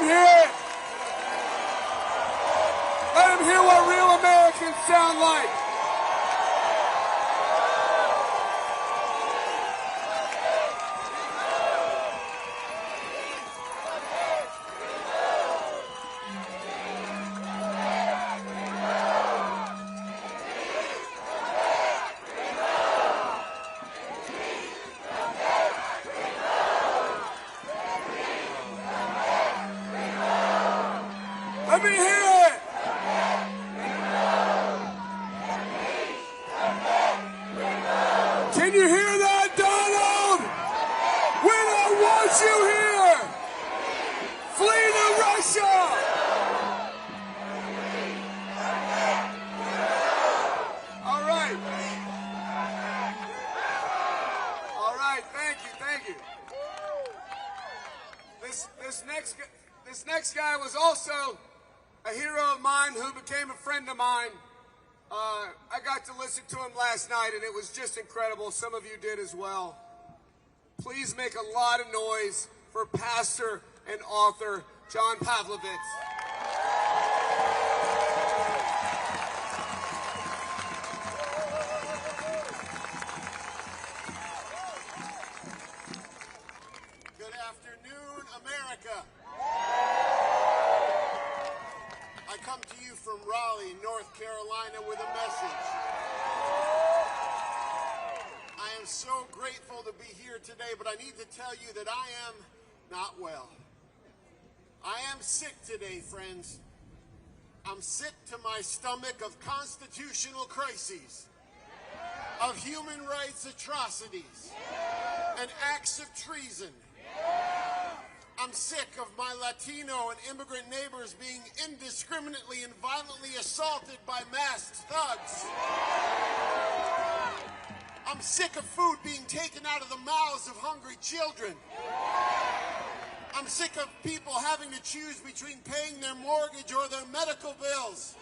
him hear it. Let him hear what real Americans sound like. Let me hear it! Can you hear that, Donald? We don't want you here! Flee to Russia! All right. All right, thank you. This next guy was also a hero of mine who became a friend of mine. I got to listen to him last night, and it was just incredible. Some of you did as well. Please make a lot of noise for pastor and author John Pavlovitz. Good afternoon, America. I come to you from Raleigh, North Carolina, with a message. I am so grateful to be here today, but I need to tell you that I am not well. I am sick today, friends. I'm sick to my stomach of constitutional crises, of human rights atrocities, and acts of treason. I'm sick of my Latino and immigrant neighbors being indiscriminately and violently assaulted by masked thugs. I'm sick of food being taken out of the mouths of hungry children. I'm sick of people having to choose between paying their mortgage or their medical bills.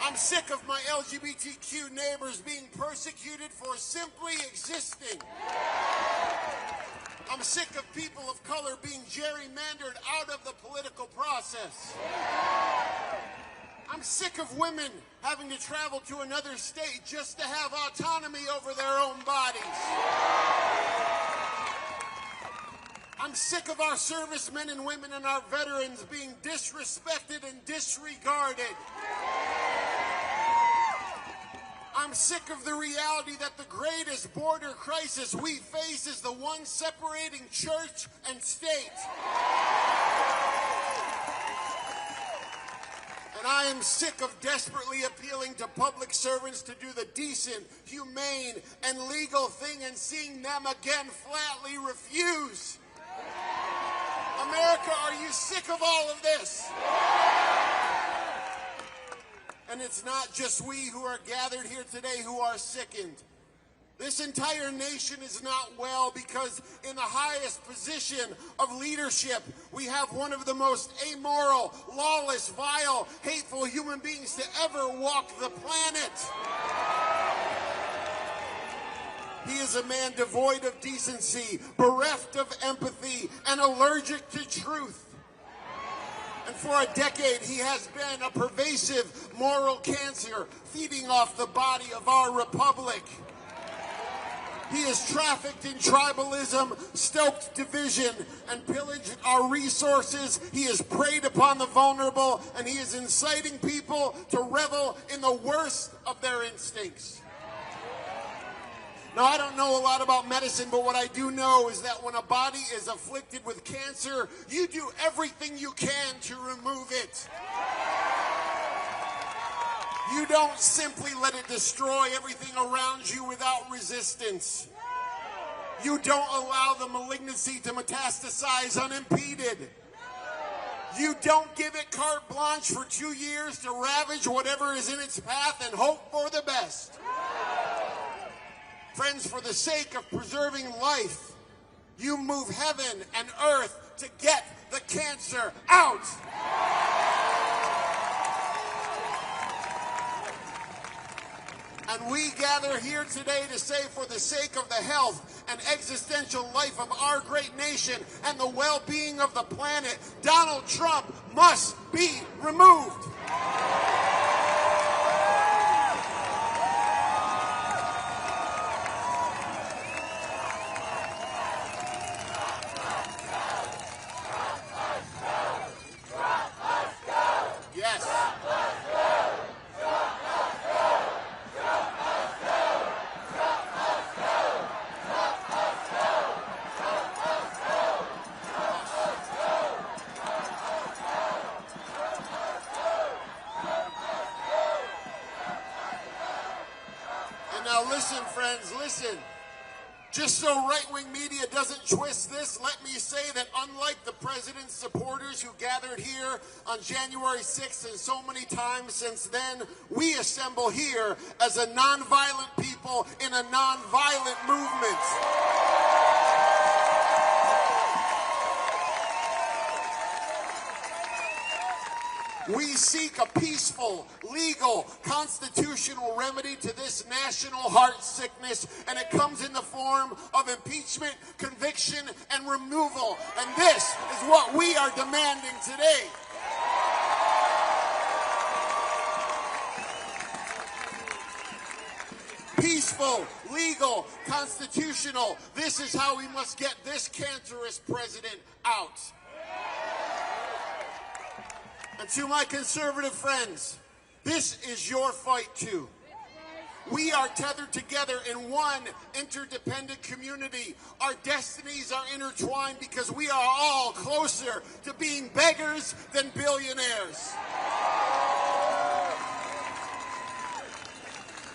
I'm sick of my LGBTQ neighbors being persecuted for simply existing. I'm sick of people of color being gerrymandered out of the political process. I'm sick of women having to travel to another state just to have autonomy over their own bodies. I'm sick of our servicemen and women and our veterans being disrespected and disregarded. I'm sick of the reality that the greatest border crisis we face is the one separating church and state. And I am sick of desperately appealing to public servants to do the decent, humane, and legal thing and seeing them again flatly refuse. America, are you sick of all of this? And it's not just we who are gathered here today who are sickened. This entire nation is not well because in the highest position of leadership, we have one of the most amoral, lawless, vile, hateful human beings to ever walk the planet. He is a man devoid of decency, bereft of empathy, and allergic to truth. And for a decade, he has been a pervasive moral cancer feeding off the body of our republic. He has trafficked in tribalism, stoked division, and pillaged our resources. He has preyed upon the vulnerable, and he is inciting people to revel in the worst of their instincts. Now, I don't know a lot about medicine, but what I do know is that when a body is afflicted with cancer, you do everything you can to remove it. You don't simply let it destroy everything around you without resistance. You don't allow the malignancy to metastasize unimpeded. You don't give it carte blanche for 2 years to ravage whatever is in its path and hope for the best. Friends, for the sake of preserving life, you move heaven and earth to get the cancer out. And we gather here today to say, for the sake of the health and existential life of our great nation and the well-being of the planet, Donald Trump must be removed. Now listen, friends, listen. Just so right-wing media doesn't twist this, let me say that unlike the president's supporters who gathered here on January 6th and so many times since then, we assemble here as a nonviolent people in a nonviolent movement. We seek a peaceful, legal, constitutional remedy to this national heart sickness, and it comes in the form of impeachment, conviction, and removal. And this is what we are demanding today. Peaceful, legal, constitutional. This is how we must get this cancerous president out. And to my conservative friends, this is your fight too. We are tethered together in one interdependent community. Our destinies are intertwined because we are all closer to being beggars than billionaires.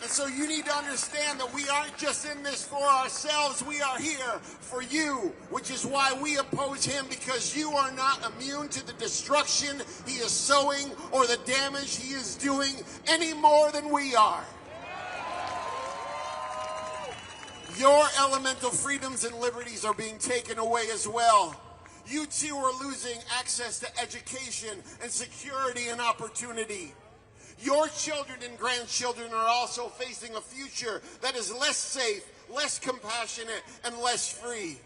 And so you need to understand that we aren't just in this for ourselves, we are here for you, which is why we oppose him, because you are not immune to the destruction he is sowing or the damage he is doing any more than we are. Your elemental freedoms and liberties are being taken away as well. You too are losing access to education and security and opportunity. Your children and grandchildren are also facing a future that is less safe, less compassionate, and less free.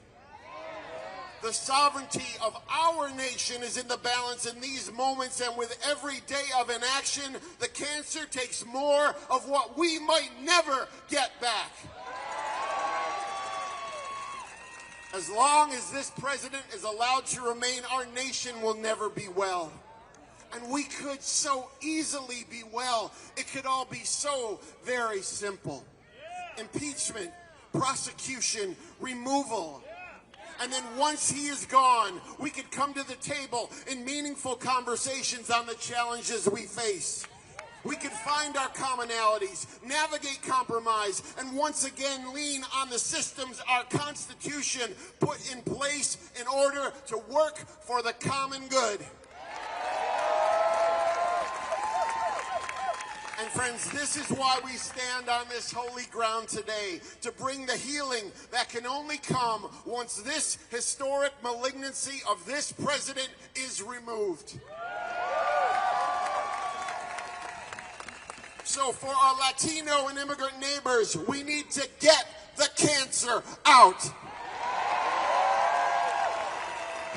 The sovereignty of our nation is in the balance in these moments, and with every day of inaction, the cancer takes more of what we might never get back. As long as this president is allowed to remain, our nation will never be well. And we could so easily be well. It could all be so very simple. Impeachment, prosecution, removal. And then once he is gone, we could come to the table in meaningful conversations on the challenges we face. We could find our commonalities, navigate compromise, and once again lean on the systems our Constitution put in place in order to work for the common good. And friends, this is why we stand on this holy ground today, to bring the healing that can only come once this historic malignancy of this president is removed. So for our Latino and immigrant neighbors, we need to get the cancer out.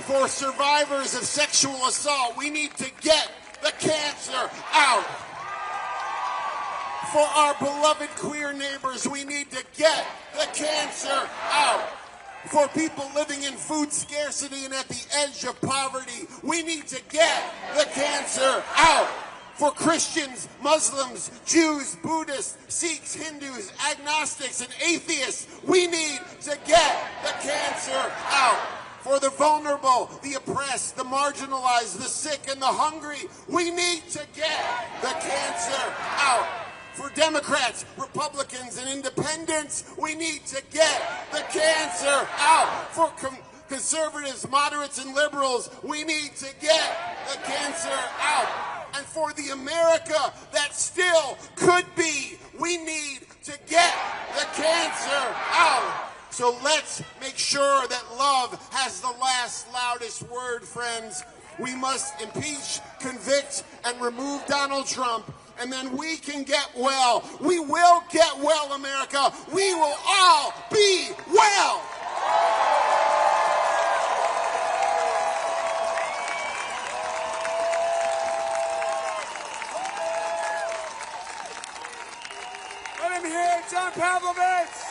For survivors of sexual assault, we need to get the cancer out. For our beloved queer neighbors, we need to get the cancer out. For people living in food scarcity and at the edge of poverty, we need to get the cancer out. For Christians, Muslims, Jews, Buddhists, Sikhs, Hindus, agnostics, and atheists, we need to get the cancer out. For the vulnerable, the oppressed, the marginalized, the sick, and the hungry, we need to get the cancer out. For Democrats, Republicans, and independents, we need to get the cancer out. For conservatives, moderates, and liberals, we need to get the cancer out. And for the America that still could be, we need to get the cancer out. So let's make sure that love has the last, loudest word, friends. We must impeach, convict, and remove Donald Trump. And then we can get well. We will get well, America. We will all be well. him here, John Pavlovitz.